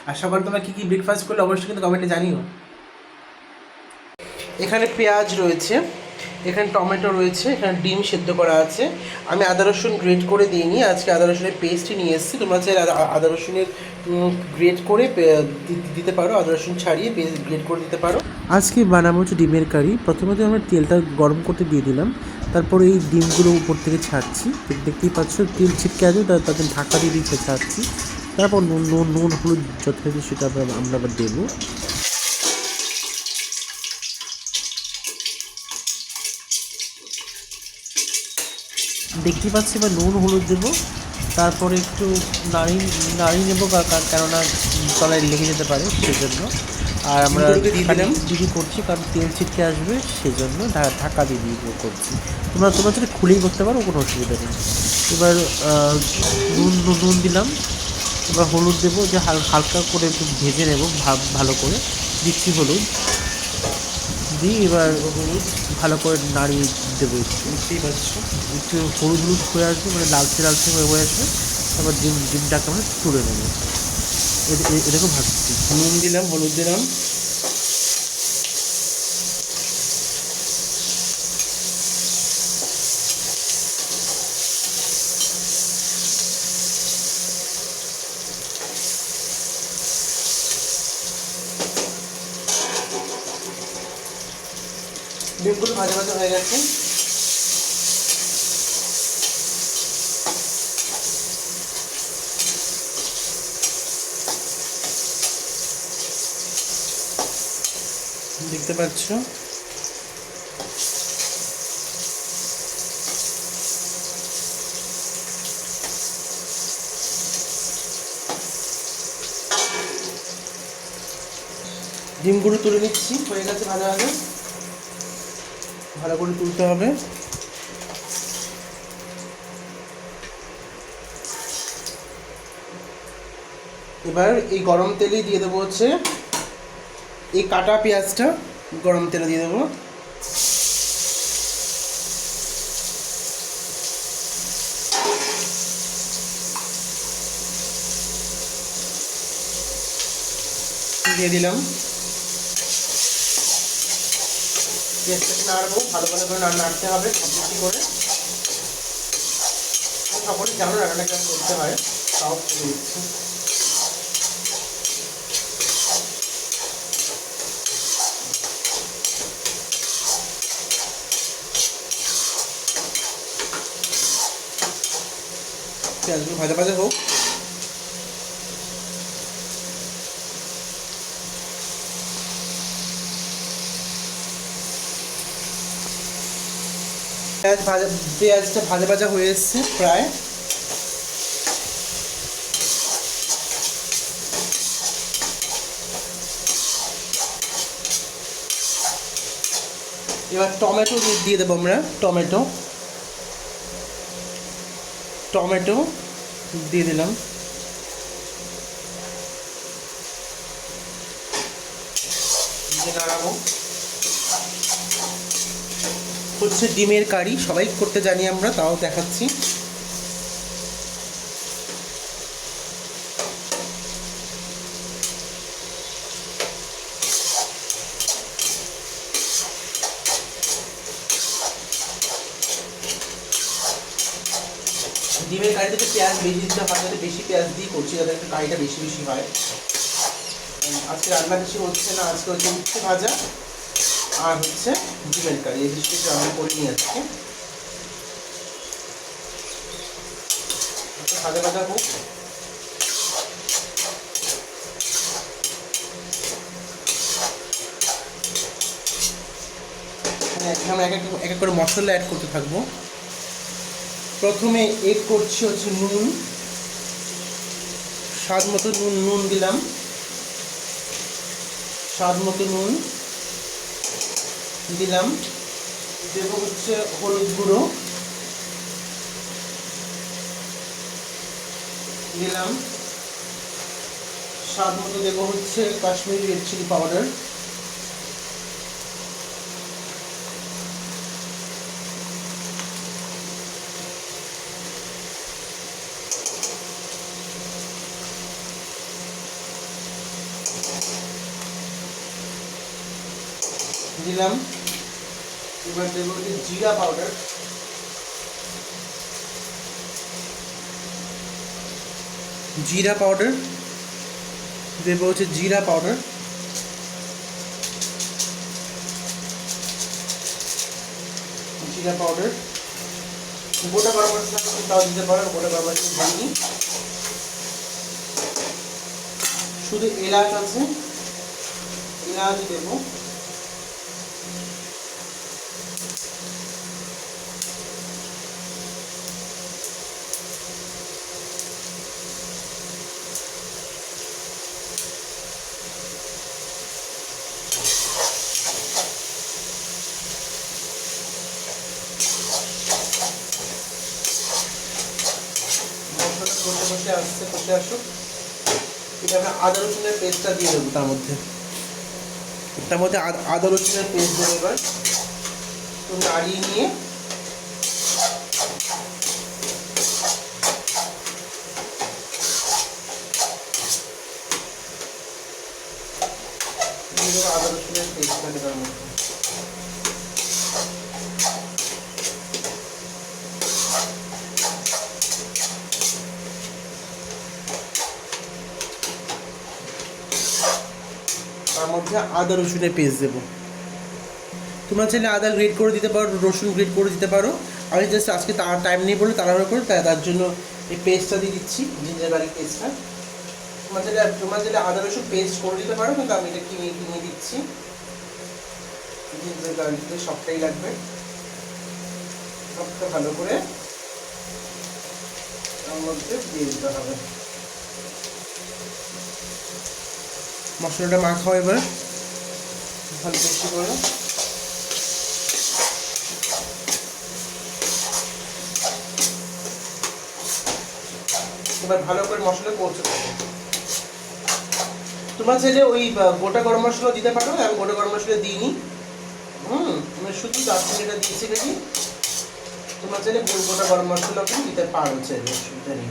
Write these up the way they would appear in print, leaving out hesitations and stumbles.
আর সকালে তোমরা কী কী ব্রেকফাস্ট করলে অবশ্যই কিন্তু কমেন্টে জানিও। এখানে পেঁয়াজ রয়েছে, এখানে টমেটো রয়েছে, এখানে ডিম সেদ্ধ করা আছে। আমি আদা রসুন গ্রেট করে দিইনি, আজকে আদা রসুনের পেস্টই নিয়ে এসেছি। তোমরা চাইলে আদা রসুনের গ্রেট করে দিতে পারো, আদা রসুন ছাড়িয়ে পেস্ট গ্রেট করে দিতে পারো। আজকে বানাবো হচ্ছে ডিমের কারি। প্রথমে আমরা তেলটা গরম করতে দিয়ে দিলাম, তারপরে এই ডিমগুলো উপর থেকে ছাড়ছি। দেখতেই পাচ্ছ তেল ছিটকে আছে, তাদের ঢাকা দিয়ে দিয়ে ছাড়ছি। তারপর নুন হলুদ যথাযথ সেটা আমরা আবার দেবো। দেখতে পাচ্ছি এবার নুন হলুদ দেবো, তারপরে একটু নাড়িয়ে নেবো, কেননা তলায় লেগে যেতে পারে সেজন্য। আর আমরা দিদি করছি কারণ তেল ছিটকে আসবে সেজন্য ঢাকা দিয়ে দিয়ে করছি। তোমরা যদি খুলেই করতে পারো, কোনো অসুবিধা নেই। এবার নুন দিলাম, এবার হলুদ দেবো, যে হালকা করে একটু ভেজে নেবো ভালো করে। দিচ্ছি হলুদ দিয়ে এবার ভালো করে নাড়িয়ে দেবো। একটু হলুদ হয়ে আসবে, মানে লালচে হয়ে আসবে। তারপর ডিমটাকে আমরা তুলে নেবো। এরকম ভাজছি। নুন দিলাম, হলুদ দিলাম, ডিমগুলো ভাজা ভাজা হয়ে গেছে। দেখতে পাচ্ছ ডিমগুলো তুলে নিচ্ছি, হয়ে গেছে ভাজা ভাজা। ভালো করে তুলতে হবে। এবার এই গরম তেলেই দিয়ে দেবো হচ্ছে এই কাটা পেঁয়াজটা, গরম তেলে দিয়ে দেবো। দিয়ে দিলাম, পেঁয়াজটাকে নাড়বো, ভালো করে নাড়তে হবে বেশি করে। সকলেই জানো রান্নাটা কেমন করতে হয়, তাও দিচ্ছি। পেঁয়াজগুলো ভাজা ভাজা হোক। পেঁয়াজটা ভাজা ভাজা হয়ে এসছে প্রায়। এবার টমেটো দিয়ে দেবো আমরা। টমেটো দিয়ে দিলাম। নাড়াবো। হচ্ছে ডিমের কারি, সবাই করতে জানি আমরা, তাও দেখাচ্ছি। ডিমের কারিতে পেঁয়াজ বেশি দিতে হয়, যাতে বেশি পেঁয়াজ দিয়ে করছি, যাতে একটু কারিটা বেশি বেশি হয়। আজকে রান্না বেশি হচ্ছে না, আজকে হচ্ছে উচ্ছে ভাজা আর হচ্ছে ডিমের কারি, এই বেশি কিছু রান্না করিনি আজকে। ভাজা ভাজা হোক। আমরা এক এক করে মশলা অ্যাড করতে থাকবো। প্রথমে এড করছি হচ্ছে নুন, স্বাদ মতো নুন দিলাম, স্বাদ মতো নুন দিলাম। দেবো হচ্ছে হলুদ গুঁড়ো দিলাম, স্বাদ মতো দেবো হচ্ছে কাশ্মীরি রেড চিলি পাউডার, দিলাম। এবার দেবো হচ্ছে জিরা পাউডার, জিরা পাউডার দেবো হচ্ছে জিরা পাউডার, জিরা পাউডার। গোটা গরম মশলা তাও দিতে পারো, গোটা গরম মশলা দিইনি, শুধু এলাচ আছে, এলাচ দেবো। মশলাটা কষে আসুক। এটা আমি আদা রসুনের পেস্টটা দিয়ে দেবো তার মধ্যে আদা রসুনের পেস্ট দেবো। এবার একটু নাড়িয়ে নিয়ে দিয়ে দেবো আদা রসুনের পেস্টটা দেওয়ার মধ্যে। তার মধ্যে আদা রসুনের পেস্ট দেবো। তোমরা চাইলে আদা গ্রেট করে দিতে পারো, রসুন গ্রেট করে দিতে পারো। আমি জাস্ট আজকে তার টাইম নেই বলে তাড়াহুড়ো করে তার জন্য এই পেস্টটা দিয়ে দিচ্ছি, জিঞ্জার গার্লিক পেস্টটা। তোমরা চাইলে আদা রসুন পেস্ট করে দিতে পারো, কিন্তু আমি এটা কিনে দিচ্ছি। জিঞ্জার গার্লিক সবটাই লাগবে, সবটা ভালো করে তার মধ্যে দিয়ে দিতে হবে। মশলাটা মাখাও এবার ভালো বেশি করে। এবার ভালো করে মশলা কষতে থাকো। তোমরা চাইলে ওই গোটা গরম মশলা দিতে পারো, আমি গোটা গরম মশলা দিইনি। আমি শুধু দারচিনিটা দিয়েছি নাকি। তোমরা চাইলে গোটা গরম মশলা দিতে পারো, চাইলে অসুবিধা নেই,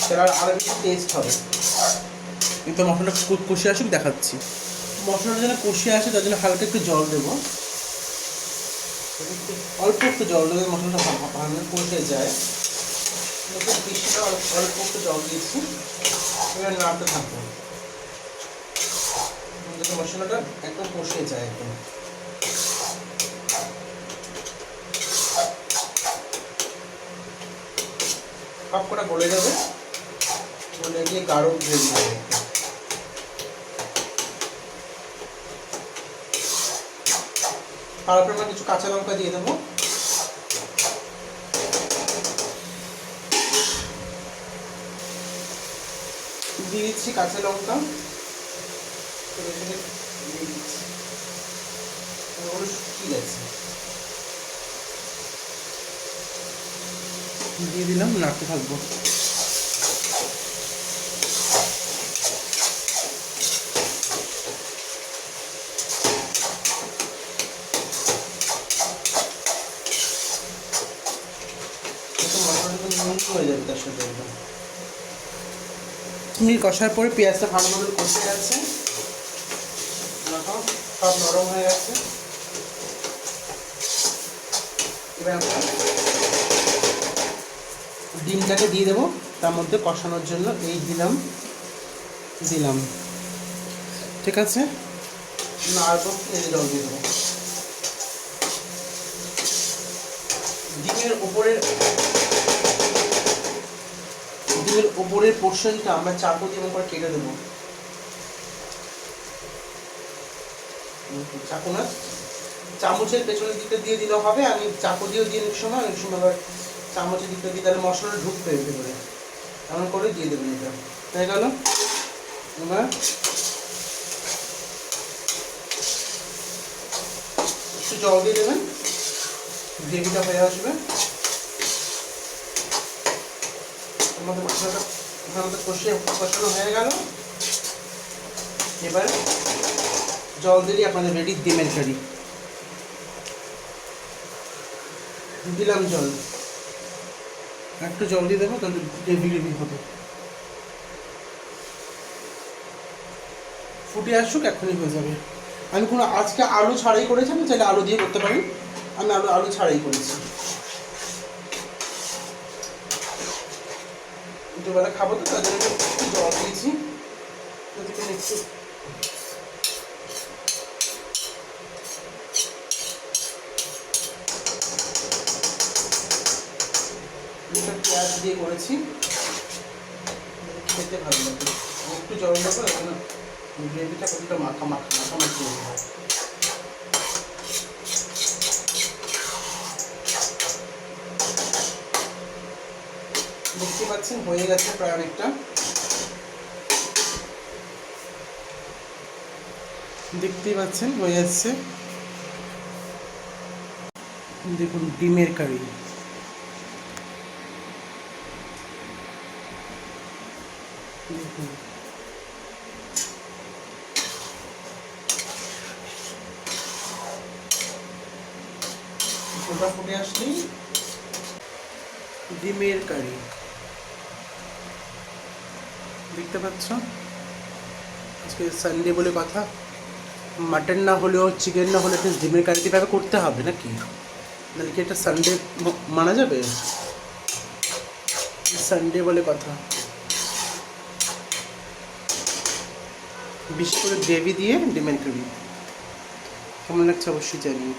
তাহলে আরো বেশি টেস্ট হবে। কিন্তু মশলাটা কষে আসুক দেখাচ্ছি। মশলাটা যেন কষে আসে তার জন্য হালকা একটু জল দেবো, অল্প একটু জল দেবে, মশলাটা ভালো কষে যায়। বেশিটা অল্প একটু জল দিয়েছি। এবার নাড়তে থাকবো যাতে মশলাটা একদম কষে যায়। একদম সব কটা গলে যাবে, গলে গিয়ে গাঢ় গ্রেভি হবে। তারপর আমরা কিছু কাঁচা লঙ্কা দিয়ে দেবো। দিয়ে দিচ্ছি কাঁচা লঙ্কা, শুকিয়ে গেছে, দিয়ে দিলাম, নাড়তে থাকবো। হয়ে যাবে তার সাথে মিনিট কষার পরে পেঁয়াজটা ভালো মতো কষে যাচ্ছে, সব নরম হয়ে গেছে। এবার আমরা ডিমটাকে দিয়ে দেবো তার মধ্যে কষানোর জন্য। এই দিলাম, ঠিক আছে। নাড়বো, জল দিয়ে দেবো। ডিমের উপরের পোর্শনটা আমরা চাকু দিয়ে এমন করে কেটে দেবো। চাকু না, চামচের পেছনের দিকটা দিয়ে দিলেও হবে। আমি চাকু দিয়েও দিয়ে অনেক সময় আবার চামচের দিকটা দিয়ে, তাহলে মশলাটা ঢুকবে ভেতরে। এমন করে দিয়ে দেবেন। এটা হয়ে গেল। এবার একটু জল দিয়ে দেবেন, গ্রেভিটা হয়ে আসবে। আমাদের মশলাটা কষানো হয়ে গেল। এবার জল দিলে আপনাদের রেডি ডিমের কারি। দিলাম জল, একটু জল দিয়ে দেবো, তাহলে গ্রেভি হবে। ফুটে আসুক, এখনই হয়ে যাবে। আমি কোনো আজকে আলু ছাড়াই করেছি, আমি চাইলে আলু দিয়ে করতে পারি, আমি আলু ছাড়াই করেছি। দুবেলা খাবো তো তার জন্য একটু জল দিয়েছি, একটু পেঁয়াজ দিয়ে করেছি, খেতে ভালো লাগে। একটু জল দেবো এখানে, গ্রেভিটা কতটা মাখামাখি হবে। দেখতে পাচ্ছেন হয়ে গেছে প্রায় অনেকটা। দেখতেই পাচ্ছেন হয়ে যাচ্ছে। দেখুন ডিমের কারি, দেখুন ফোটা ফুটে আসলেই ডিমের কারি, দেখতে পাচ্ছ। আজকে সানডে বলে কথা, মাটন না হলেও চিকেন না হলে একটা ডিমের কারি কীভাবে করতে হবে নাকি, নাহলে কি এটা সানডে মানা যাবে? সানডে বলে কথা। বিশেষ করে গ্রেভি দিয়ে ডিমের কারি কেমন লাগছে অবশ্যই জানি।